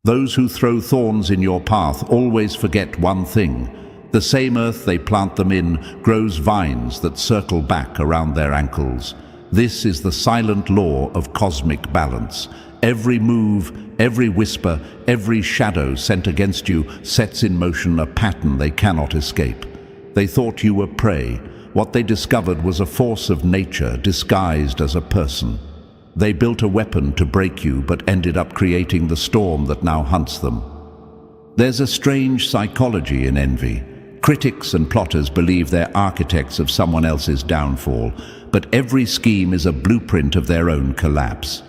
Those who throw thorns in your path always forget one thing. The same earth they plant them in grows vines that circle back around their ankles. This is the silent law of cosmic balance. Every move, every whisper, every shadow sent against you sets in motion a pattern they cannot escape. They thought you were prey. What they discovered was a force of nature disguised as a person. They built a weapon to break you, but ended up creating the storm that now hunts them. There's a strange psychology in envy. Critics and plotters believe they're architects of someone else's downfall, but every scheme is a blueprint of their own collapse.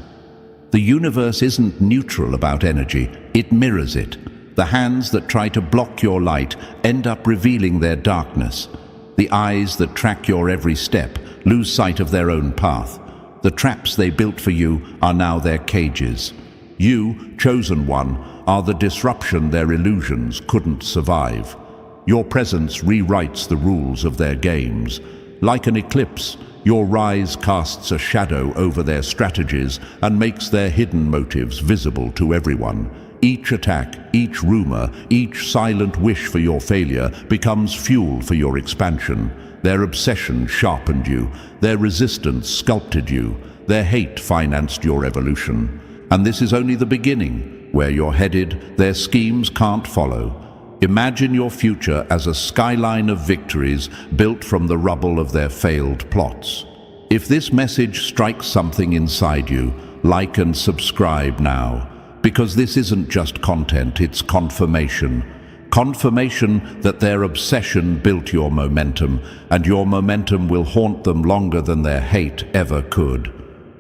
The universe isn't neutral about energy, it mirrors it. The hands that try to block your light end up revealing their darkness. The eyes that track your every step lose sight of their own path. The traps they built for you are now their cages. You, chosen one, are the disruption their illusions couldn't survive. Your presence rewrites the rules of their games. Like an eclipse, your rise casts a shadow over their strategies and makes their hidden motives visible to everyone. Each attack, each rumor, each silent wish for your failure becomes fuel for your expansion. Their obsession sharpened you, their resistance sculpted you, their hate financed your evolution. And this is only the beginning. Where you're headed, their schemes can't follow. Imagine your future as a skyline of victories built from the rubble of their failed plots. If this message strikes something inside you, like and subscribe now, because this isn't just content, it's confirmation. Confirmation that their obsession built your momentum, and your momentum will haunt them longer than their hate ever could.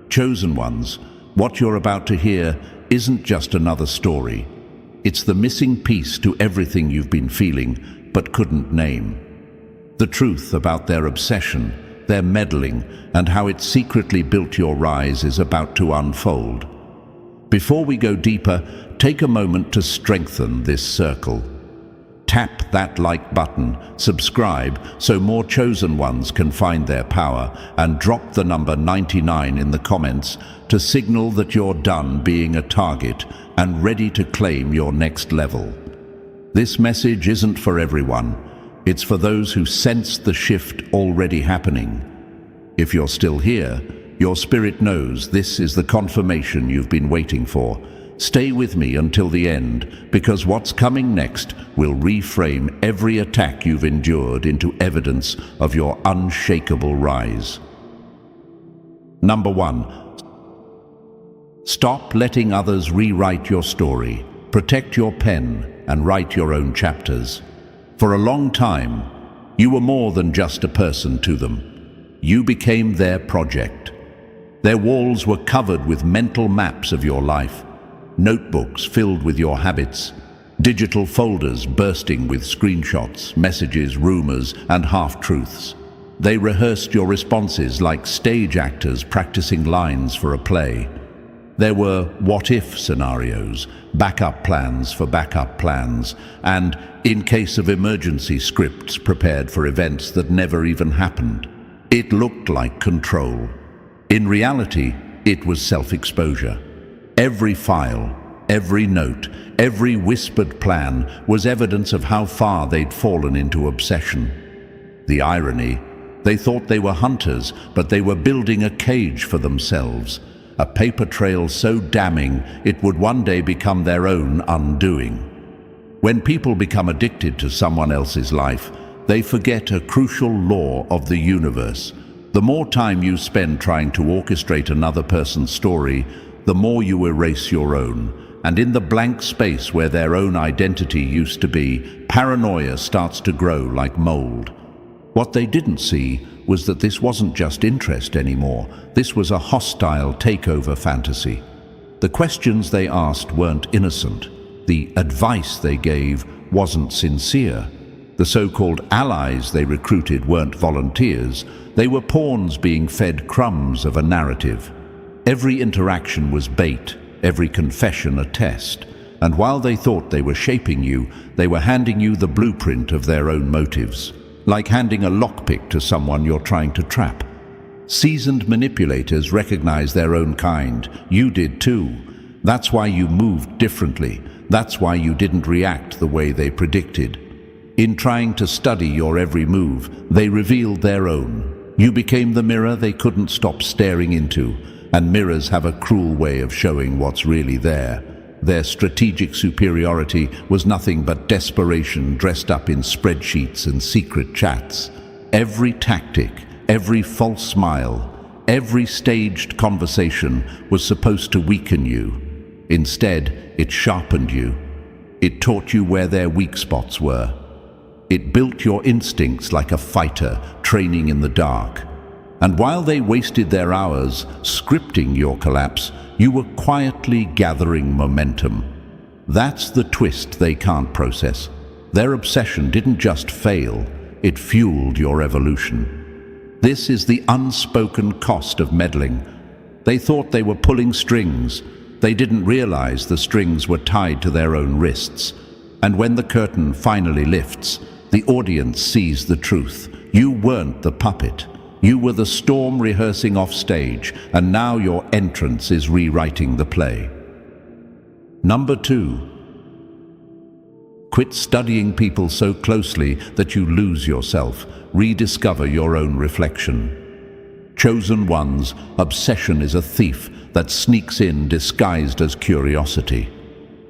Chosen ones, what you're about to hear isn't just another story. It's the missing piece to everything you've been feeling, but couldn't name. The truth about their obsession, their meddling, and how it secretly built your rise is about to unfold. Before we go deeper, take a moment to strengthen this circle. Tap that like button, subscribe so more chosen ones can find their power, and drop the number 99 in the comments to signal that you're done being a target and ready to claim your next level. This message isn't for everyone. It's for those who sense the shift already happening. If you're still here, your spirit knows this is the confirmation you've been waiting for. Stay with me until the end, because what's coming next will reframe every attack you've endured into evidence of your unshakable rise. Number 1. Stop letting others rewrite your story. Protect your pen and write your own chapters. For a long time, you were more than just a person to them. You became their project. Their walls were covered with mental maps of your life. Notebooks filled with your habits, digital folders bursting with screenshots, messages, rumors, and half-truths. They rehearsed your responses like stage actors practicing lines for a play. There were what-if scenarios, backup plans for backup plans, and, in case of emergency, scripts prepared for events that never even happened. It looked like control. In reality, it was self-exposure. Every file, every note, every whispered plan was evidence of how far they'd fallen into obsession. The irony, they thought they were hunters, but they were building a cage for themselves, a paper trail so damning it would one day become their own undoing. When people become addicted to someone else's life, they forget a crucial law of the universe. The more time you spend trying to orchestrate another person's story, the more you erase your own. And in the blank space where their own identity used to be, paranoia starts to grow like mold. What they didn't see was that this wasn't just interest anymore. This was a hostile takeover fantasy. The questions they asked weren't innocent. The advice they gave wasn't sincere. The so-called allies they recruited weren't volunteers. They were pawns being fed crumbs of a narrative. Every interaction was bait, every confession a test. And while they thought they were shaping you, they were handing you the blueprint of their own motives. Like handing a lockpick to someone you're trying to trap. Seasoned manipulators recognize their own kind. You did too. That's why you moved differently. That's why you didn't react the way they predicted. In trying to study your every move, they revealed their own. You became the mirror they couldn't stop staring into, and mirrors have a cruel way of showing what's really there. Their strategic superiority was nothing but desperation dressed up in spreadsheets and secret chats. Every tactic, every false smile, every staged conversation was supposed to weaken you. Instead, it sharpened you. It taught you where their weak spots were. It built your instincts like a fighter training in the dark. And while they wasted their hours scripting your collapse, you were quietly gathering momentum. That's the twist they can't process. Their obsession didn't just fail, it fueled your evolution. This is the unspoken cost of meddling. They thought they were pulling strings. They didn't realize the strings were tied to their own wrists. And when the curtain finally lifts, the audience sees the truth. You weren't the puppet. You were the storm rehearsing off stage, and now your entrance is rewriting the play. Number 2. Quit studying people so closely that you lose yourself. Rediscover your own reflection. Chosen ones, obsession is a thief that sneaks in disguised as curiosity.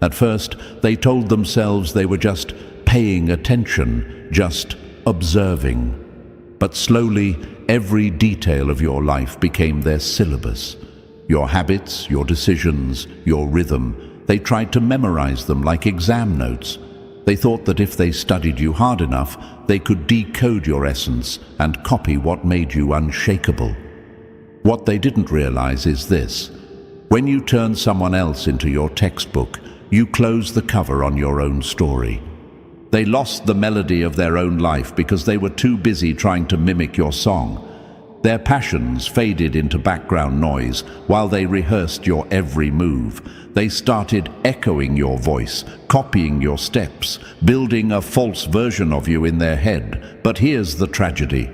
At first, they told themselves they were just paying attention, just observing. But slowly, every detail of your life became their syllabus. Your habits, your decisions, your rhythm. They tried to memorize them like exam notes. They thought that if they studied you hard enough, they could decode your essence and copy what made you unshakable. What they didn't realize is this: when you turn someone else into your textbook, you close the cover on your own story. They lost the melody of their own life because they were too busy trying to mimic your song. Their passions faded into background noise while they rehearsed your every move. They started echoing your voice, copying your steps, building a false version of you in their head. But here's the tragedy.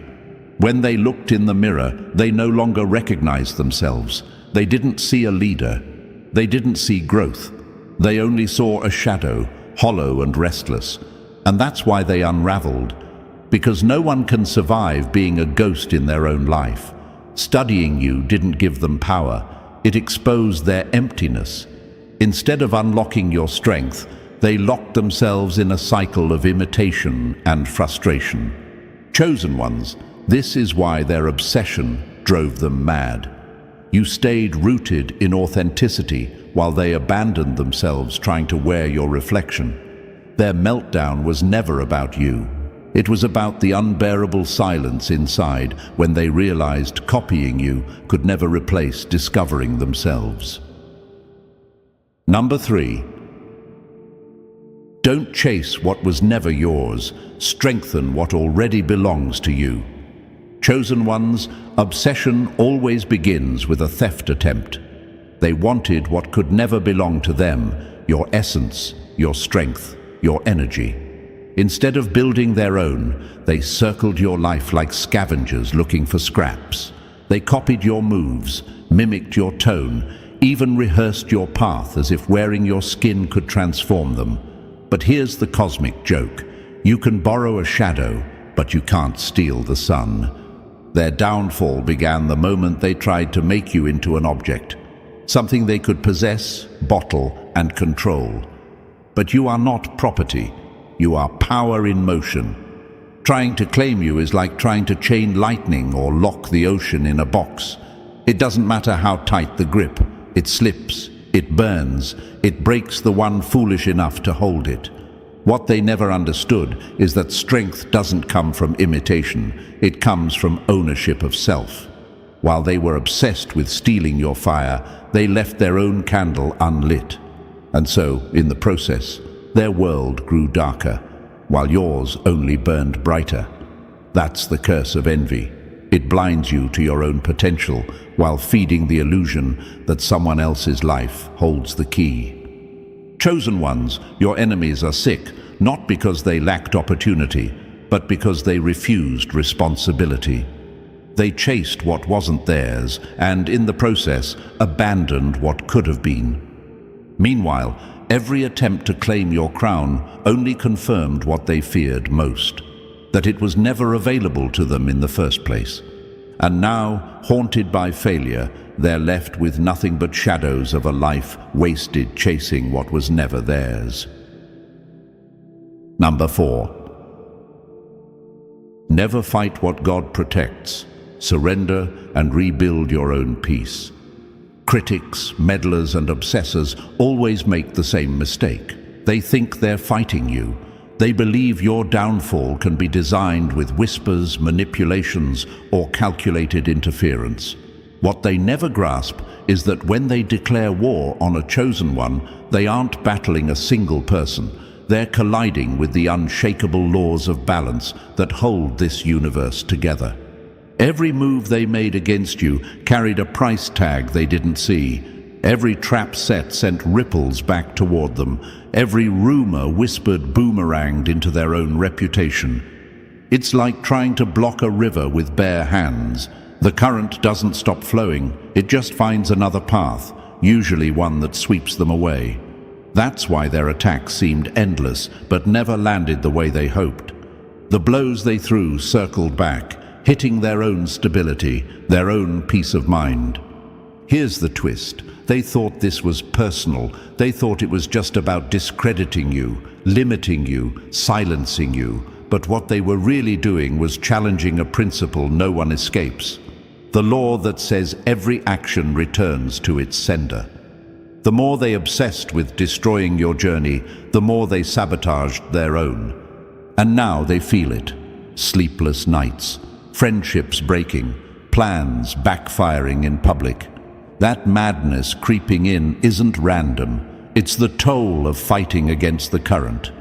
When they looked in the mirror, they no longer recognized themselves. They didn't see a leader. They didn't see growth. They only saw a shadow, hollow and restless. And that's why they unraveled. Because no one can survive being a ghost in their own life. Studying you didn't give them power. It exposed their emptiness. Instead of unlocking your strength, they locked themselves in a cycle of imitation and frustration. Chosen ones, this is why their obsession drove them mad. You stayed rooted in authenticity while they abandoned themselves trying to wear your reflection. Their meltdown was never about you. It was about the unbearable silence inside when they realized copying you could never replace discovering themselves. Number 3. Don't chase what was never yours. Strengthen what already belongs to you. Chosen ones, obsession always begins with a theft attempt. They wanted what could never belong to them, your essence, your strength, your energy. Instead of building their own, they circled your life like scavengers looking for scraps. They copied your moves, mimicked your tone, even rehearsed your path as if wearing your skin could transform them. But here's the cosmic joke. You can borrow a shadow, but you can't steal the sun. Their downfall began the moment they tried to make you into an object, something they could possess, bottle, and control. But you are not property. You are power in motion. Trying to claim you is like trying to chain lightning or lock the ocean in a box. It doesn't matter how tight the grip. It slips, it burns, it breaks the one foolish enough to hold it. What they never understood is that strength doesn't come from imitation. It comes from ownership of self. While they were obsessed with stealing your fire, they left their own candle unlit. And so, in the process, their world grew darker, while yours only burned brighter. That's the curse of envy. It blinds you to your own potential while feeding the illusion that someone else's life holds the key. Chosen ones, your enemies are sick, not because they lacked opportunity, but because they refused responsibility. They chased what wasn't theirs and, in the process, abandoned what could have been. Meanwhile, Every attempt to claim your crown only confirmed what they feared most, that it was never available to them in the first place. And now, haunted by failure, they're left with nothing but shadows of a life wasted chasing what was never theirs. Number 4. Never fight what God protects. Surrender and rebuild your own peace. Critics, meddlers, and obsessors always make the same mistake. They think they're fighting you. They believe your downfall can be designed with whispers, manipulations, or calculated interference. What they never grasp is that when they declare war on a chosen one, they aren't battling a single person. They're colliding with the unshakable laws of balance that hold this universe together. Every move they made against you carried a price tag they didn't see. Every trap set sent ripples back toward them. Every rumor whispered boomeranged into their own reputation. It's like trying to block a river with bare hands. The current doesn't stop flowing, it just finds another path, usually one that sweeps them away. That's why their attacks seemed endless, but never landed the way they hoped. The blows they threw circled back, hitting their own stability, their own peace of mind. Here's the twist. They thought this was personal. They thought it was just about discrediting you, limiting you, silencing you. But what they were really doing was challenging a principle no one escapes. The law that says every action returns to its sender. The more they obsessed with destroying your journey, the more they sabotaged their own. And now they feel it. Sleepless nights, friendships breaking, plans backfiring in public. That madness creeping in isn't random. It's the toll of fighting against the current.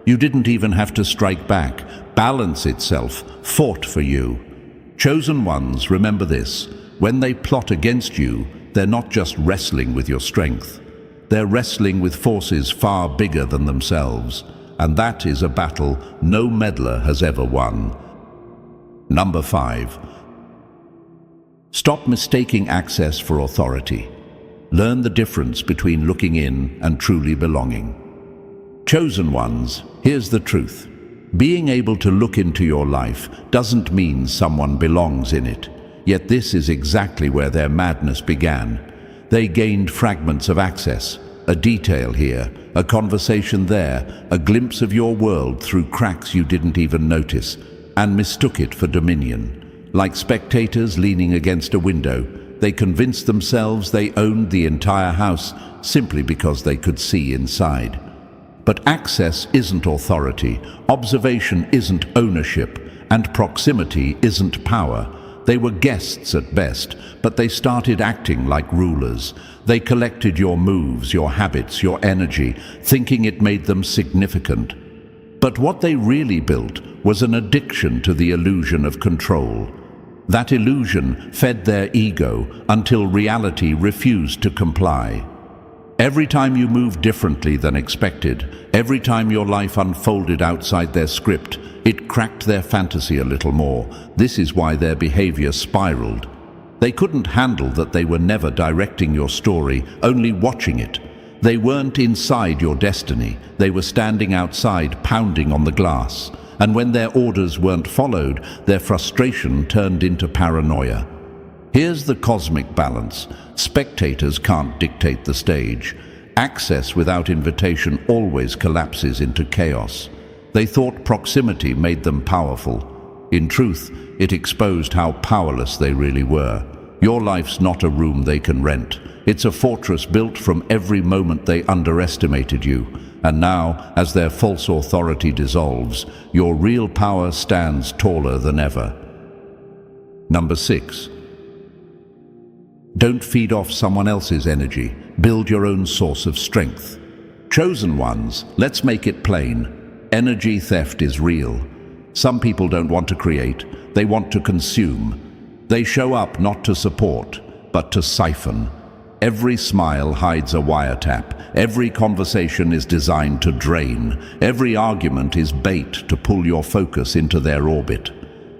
You didn't even have to strike back. Balance itself fought for you. Chosen ones, remember this. When they plot against you, they're not just wrestling with your strength. They're wrestling with forces far bigger than themselves. And that is a battle no meddler has ever won. Number 5. Stop mistaking access for authority. Learn the difference between looking in and truly belonging. Chosen ones, here's the truth. Being able to look into your life doesn't mean someone belongs in it. Yet this is exactly where their madness began. They gained fragments of access, a detail here, a conversation there, a glimpse of your world through cracks you didn't even notice, and mistook it for dominion. Like spectators leaning against a window, they convinced themselves they owned the entire house simply because they could see inside. But access isn't authority, observation isn't ownership, and proximity isn't power. They were guests at best, but they started acting like rulers. They collected your moves, your habits, your energy, thinking it made them significant. But what they really built was an addiction to the illusion of control. That illusion fed their ego until reality refused to comply. Every time you moved differently than expected, every time your life unfolded outside their script, it cracked their fantasy a little more. This is why their behavior spiraled. They couldn't handle that they were never directing your story, only watching it. They weren't inside your destiny. They were standing outside, pounding on the glass. And when their orders weren't followed, their frustration turned into paranoia. Here's the cosmic balance. Spectators can't dictate the stage. Access without invitation always collapses into chaos. They thought proximity made them powerful. In truth, it exposed how powerless they really were. Your life's not a room they can rent. It's a fortress built from every moment they underestimated you. And now, as their false authority dissolves, your real power stands taller than ever. Number 6. Don't feed off someone else's energy. Build your own source of strength. Chosen ones, let's make it plain. Energy theft is real. Some people don't want to create, they want to consume. They show up not to support, but to siphon. Every smile hides a wiretap. Every conversation is designed to drain. Every argument is bait to pull your focus into their orbit.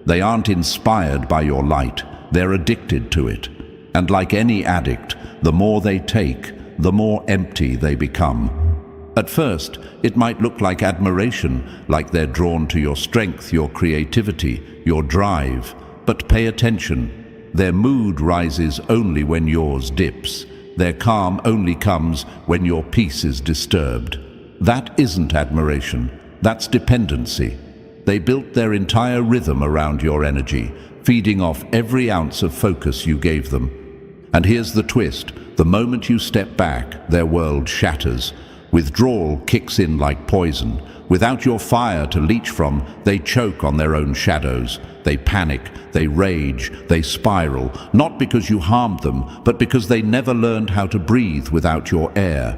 They aren't inspired by your light, they're addicted to it. And like any addict, the more they take, the more empty they become. At first, it might look like admiration, like they're drawn to your strength, your creativity, your drive. But pay attention. Their mood rises only when yours dips. Their calm only comes when your peace is disturbed. That isn't admiration. That's dependency. They built their entire rhythm around your energy, feeding off every ounce of focus you gave them. And here's the twist. The moment you step back, their world shatters. Withdrawal kicks in like poison. Without your fire to leech from, they choke on their own shadows. They panic, they rage, they spiral, not because you harmed them, but because they never learned how to breathe without your air.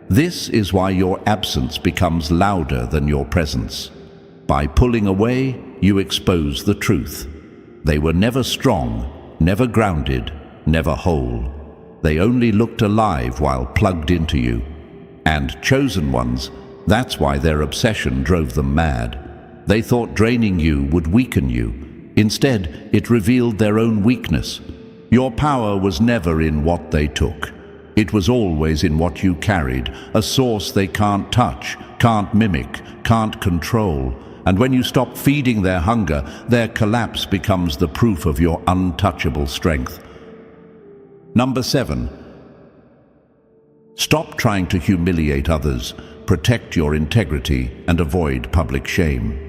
This is why your absence becomes louder than your presence. By pulling away, you expose the truth. They were never strong, never grounded, never whole. They only looked alive while plugged into you. And chosen ones, that's why their obsession drove them mad. They thought draining you would weaken you. Instead, it revealed their own weakness. Your power was never in what they took. It was always in what you carried, a source they can't touch, can't mimic, can't control. And when you stop feeding their hunger, their collapse becomes the proof of your untouchable strength. Number 7. Stop trying to humiliate others. Protect your integrity and avoid public shame.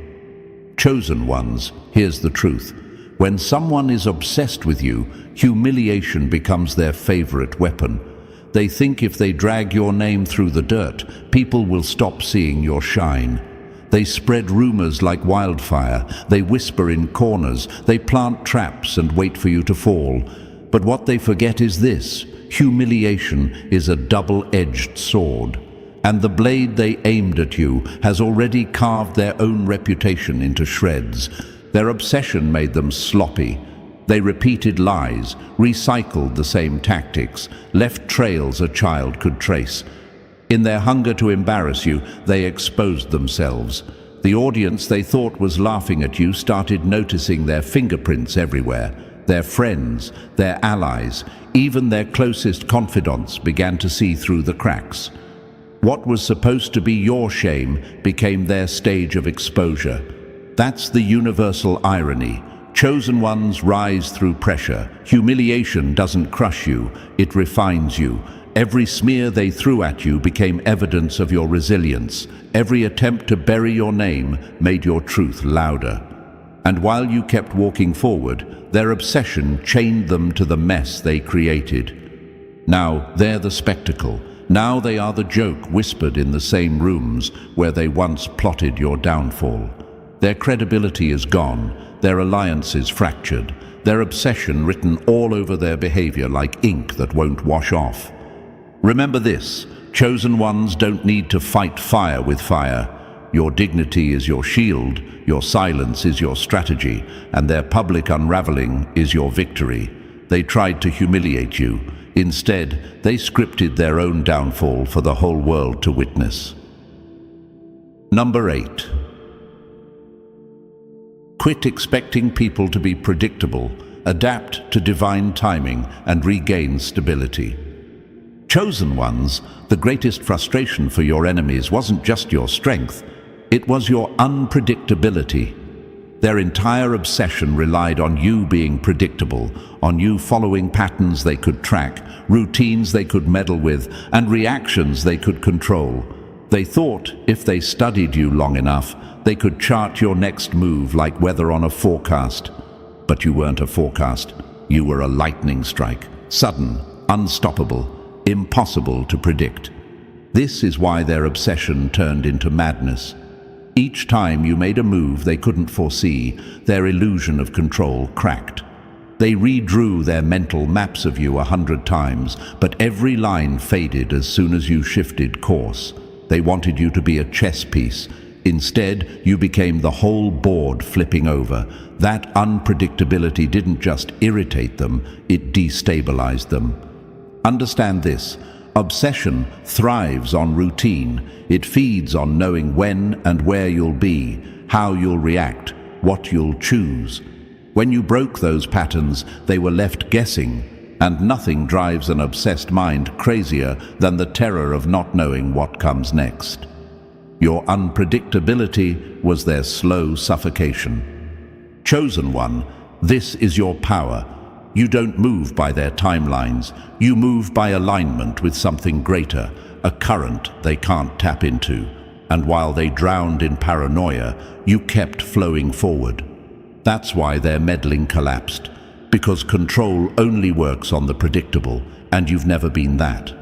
Chosen ones, here's the truth. When someone is obsessed with you, humiliation becomes their favorite weapon. They think if they drag your name through the dirt, people will stop seeing your shine. They spread rumors like wildfire. They whisper in corners. They plant traps and wait for you to fall. But what they forget is this: humiliation is a double-edged sword. And the blade they aimed at you has already carved their own reputation into shreds. Their obsession made them sloppy. They repeated lies, recycled the same tactics, left trails a child could trace. In their hunger to embarrass you, they exposed themselves. The audience they thought was laughing at you started noticing their fingerprints everywhere. Their friends, their allies, even their closest confidants began to see through the cracks. What was supposed to be your shame became their stage of exposure. That's the universal irony. Chosen ones rise through pressure. Humiliation doesn't crush you, it refines you. Every smear they threw at you became evidence of your resilience. Every attempt to bury your name made your truth louder. And while you kept walking forward, their obsession chained them to the mess they created. Now they're the spectacle. Now they are the joke whispered in the same rooms where they once plotted your downfall. Their credibility is gone, their alliances fractured, their obsession written all over their behavior like ink that won't wash off. Remember this: chosen ones don't need to fight fire with fire. Your dignity is your shield, your silence is your strategy, and their public unraveling is your victory. They tried to humiliate you. Instead, they scripted their own downfall for the whole world to witness. Number 8. Quit expecting people to be predictable. Adapt to divine timing and regain stability. Chosen ones, the greatest frustration for your enemies wasn't just your strength, it was your unpredictability. Their entire obsession relied on you being predictable, on you following patterns they could track, routines they could meddle with, and reactions they could control. They thought if they studied you long enough, they could chart your next move like weather on a forecast. But you weren't a forecast. You were a lightning strike, sudden, unstoppable, impossible to predict. This is why their obsession turned into madness. Each time you made a move they couldn't foresee, their illusion of control cracked. They redrew their mental maps of you 100 times, but every line faded as soon as you shifted course. They wanted you to be a chess piece. Instead, you became the whole board flipping over. That unpredictability didn't just irritate them, it destabilized them. Understand this: obsession thrives on routine. It feeds on knowing when and where you'll be, how you'll react, what you'll choose. When you broke those patterns, they were left guessing. and nothing drives an obsessed mind crazier than the terror of not knowing what comes next. Your unpredictability was their slow suffocation. Chosen one, this is your power. You don't move by their timelines. You move by alignment with something greater, a current they can't tap into. And while they drowned in paranoia, you kept flowing forward. That's why their meddling collapsed, because control only works on the predictable, and you've never been that.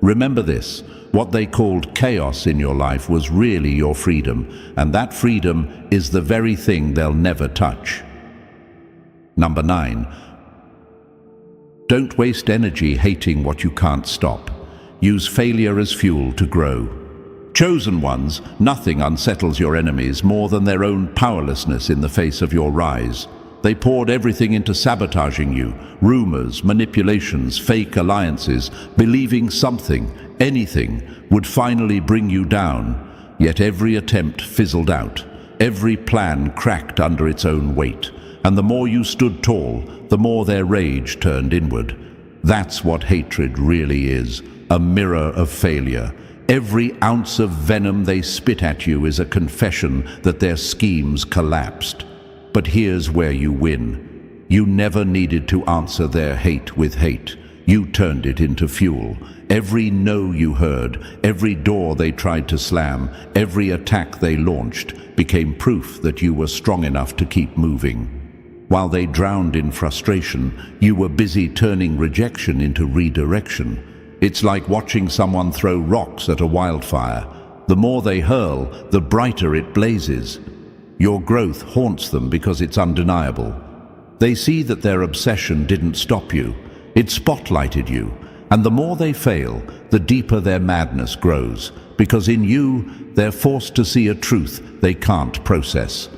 Remember this, what they called chaos in your life was really your freedom, and that freedom is the very thing they'll never touch. Number 9. Don't waste energy hating what you can't stop. Use failure as fuel to grow. Chosen ones, nothing unsettles your enemies more than their own powerlessness in the face of your rise. They poured everything into sabotaging you, rumors, manipulations, fake alliances, believing something, anything, would finally bring you down. Yet every attempt fizzled out. Every plan cracked under its own weight. And the more you stood tall, the more their rage turned inward. That's what hatred really is, a mirror of failure. Every ounce of venom they spit at you is a confession that their schemes collapsed. But here's where you win. You never needed to answer their hate with hate. You turned it into fuel. Every no you heard, every door they tried to slam, every attack they launched became proof that you were strong enough to keep moving. While they drowned in frustration, you were busy turning rejection into redirection. It's like watching someone throw rocks at a wildfire. The more they hurl, the brighter it blazes. Your growth haunts them because it's undeniable. They see that their obsession didn't stop you. It spotlighted you. And the more they fail, the deeper their madness grows, because in you, they're forced to see a truth they can't process.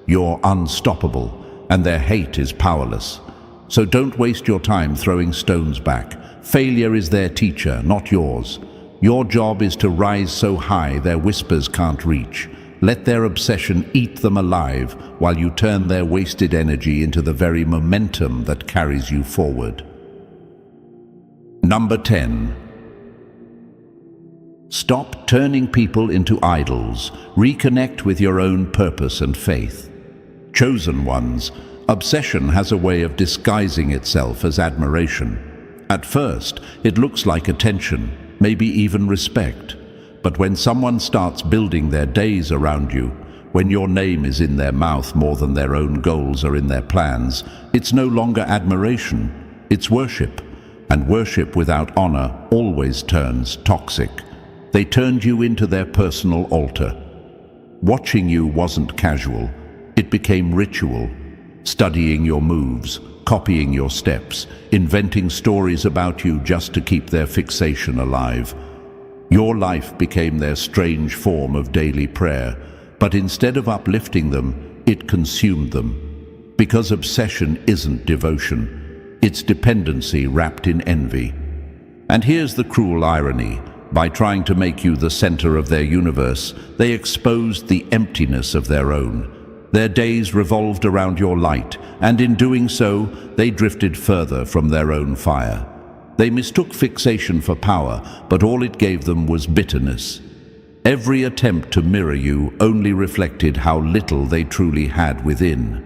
You're unstoppable, and their hate is powerless. So don't waste your time throwing stones back. Failure is their teacher, not yours. Your job is to rise so high their whispers can't reach. Let their obsession eat them alive while you turn their wasted energy into the very momentum that carries you forward. Number 10. Stop turning people into idols. Reconnect with your own purpose and faith. Chosen ones, obsession has a way of disguising itself as admiration. At first, it looks like attention, maybe even respect. But when someone starts building their days around you, when your name is in their mouth more than their own goals are in their plans, it's no longer admiration, it's worship. And worship without honor always turns toxic. They turned you into their personal altar. Watching you wasn't casual. It became ritual, studying your moves, copying your steps, inventing stories about you just to keep their fixation alive. Your life became their strange form of daily prayer, but instead of uplifting them, it consumed them. Because obsession isn't devotion, it's dependency wrapped in envy. And here's the cruel irony. By trying to make you the center of their universe, they exposed the emptiness of their own. Their days revolved around your light, and in doing so, they drifted further from their own fire. They mistook fixation for power, but all it gave them was bitterness. Every attempt to mirror you only reflected how little they truly had within.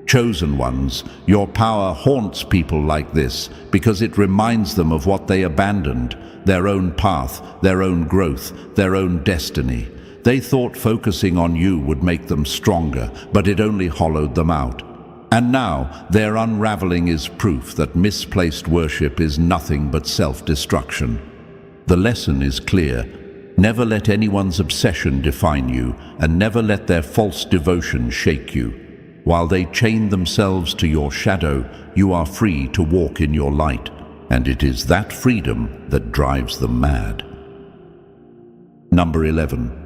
Chosen ones, your power haunts people like this because it reminds them of what they abandoned, their own path, their own growth, their own destiny. They thought focusing on you would make them stronger, but it only hollowed them out. And now, their unraveling is proof that misplaced worship is nothing but self-destruction. The lesson is clear. Never let anyone's obsession define you, and never let their false devotion shake you. While they chain themselves to your shadow, you are free to walk in your light, and it is that freedom that drives them mad. Number 11.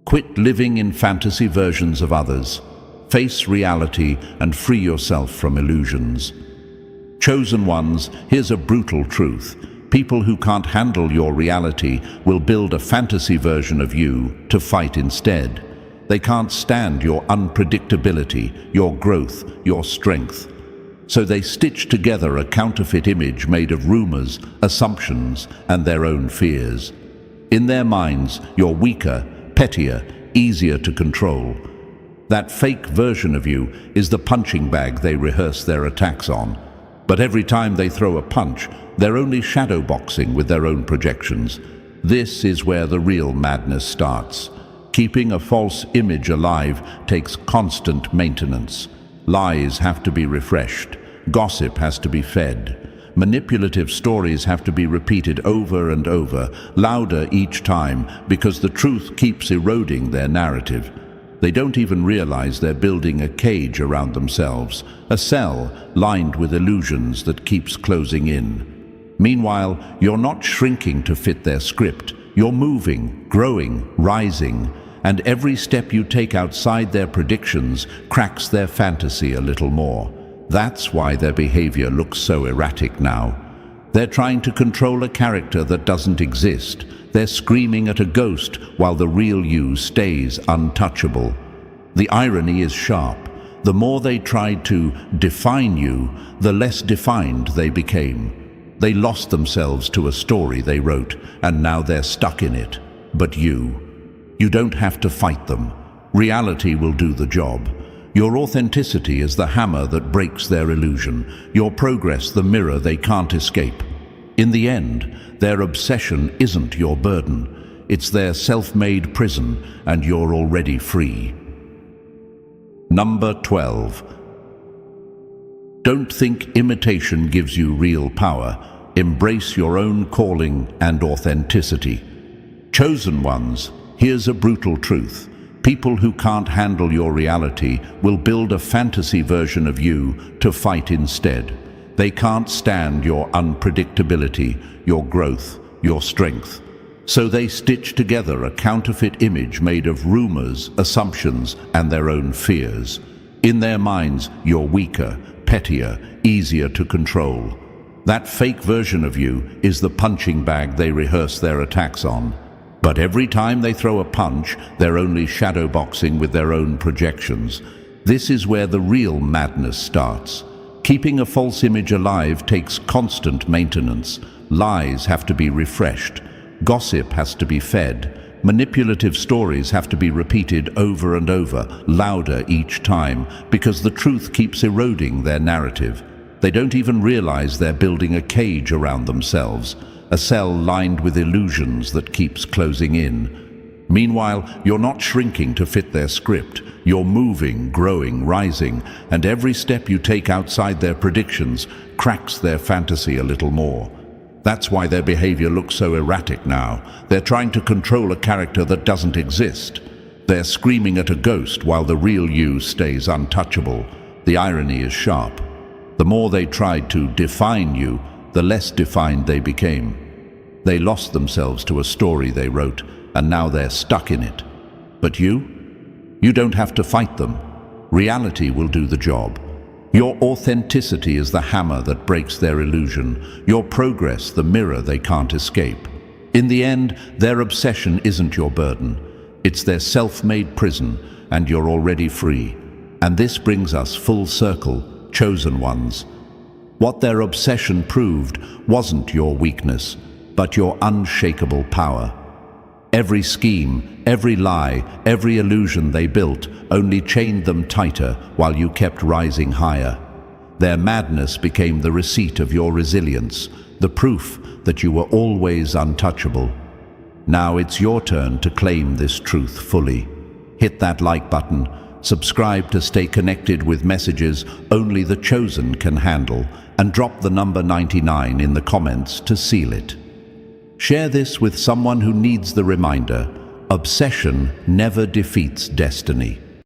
Quit living in fantasy versions of others. Face reality and free yourself from illusions. Chosen ones, here's a brutal truth. People who can't handle your reality will build a fantasy version of you to fight instead. They can't stand your unpredictability, your growth, your strength. So they stitch together a counterfeit image made of rumors, assumptions, and their own fears. In their minds, you're weaker, pettier, easier to control. That fake version of you is the punching bag they rehearse their attacks on. But every time they throw a punch, they're only shadowboxing with their own projections. This is where the real madness starts. Keeping a false image alive takes constant maintenance. Lies have to be refreshed. Gossip has to be fed. Manipulative stories have to be repeated over and over, louder each time, because the truth keeps eroding their narrative. They don't even realize they're building a cage around themselves, a cell lined with illusions that keeps closing in. Meanwhile, you're not shrinking to fit their script. You're moving, growing, rising, and every step you take outside their predictions cracks their fantasy a little more. That's why their behavior looks so erratic now. They're trying to control a character that doesn't exist. They're screaming at a ghost while the real you stays untouchable. The irony is sharp. The more they tried to define you, the less defined they became. They lost themselves to a story they wrote, and now they're stuck in it. But you don't have to fight them. Reality will do the job. Your authenticity is the hammer that breaks their illusion. Your progress the mirror they can't escape. In the end, their obsession isn't your burden. It's their self-made prison, and you're already free. Number 12. Don't think imitation gives you real power. Embrace your own calling and authenticity. Chosen ones, here's a brutal truth. People who can't handle your reality will build a fantasy version of you to fight instead. They can't stand your unpredictability, your growth, your strength. So they stitch together a counterfeit image made of rumors, assumptions, and their own fears. In their minds, you're weaker, pettier, easier to control. That fake version of you is the punching bag they rehearse their attacks on. But every time they throw a punch, they're only shadowboxing with their own projections. This is where the real madness starts. Keeping a false image alive takes constant maintenance. Lies have to be refreshed. Gossip has to be fed. Manipulative stories have to be repeated over and over, louder each time, because the truth keeps eroding their narrative. They don't even realize they're building a cage around themselves, a cell lined with illusions that keeps closing in. Meanwhile, you're not shrinking to fit their script. You're moving, growing, rising, and every step you take outside their predictions cracks their fantasy a little more. That's why their behavior looks so erratic now. They're trying to control a character that doesn't exist. They're screaming at a ghost while the real you stays untouchable. The irony is sharp. The more they tried to define you, the less defined they became. They lost themselves to a story they wrote, and now they're stuck in it. But you don't have to fight them. Reality will do the job. Your authenticity is the hammer that breaks their illusion. Your progress the mirror they can't escape. In the end, their obsession isn't your burden. It's their self-made prison, and you're already free. And this brings us full circle, chosen ones. What their obsession proved wasn't your weakness, but your unshakable power. Every scheme, every lie, every illusion they built only chained them tighter while you kept rising higher. Their madness became the receipt of your resilience, the proof that you were always untouchable. Now it's your turn to claim this truth fully. Hit that like button, subscribe to stay connected with messages only the chosen can handle, and drop the number 99 in the comments to seal it. Share this with someone who needs the reminder: obsession never defeats destiny.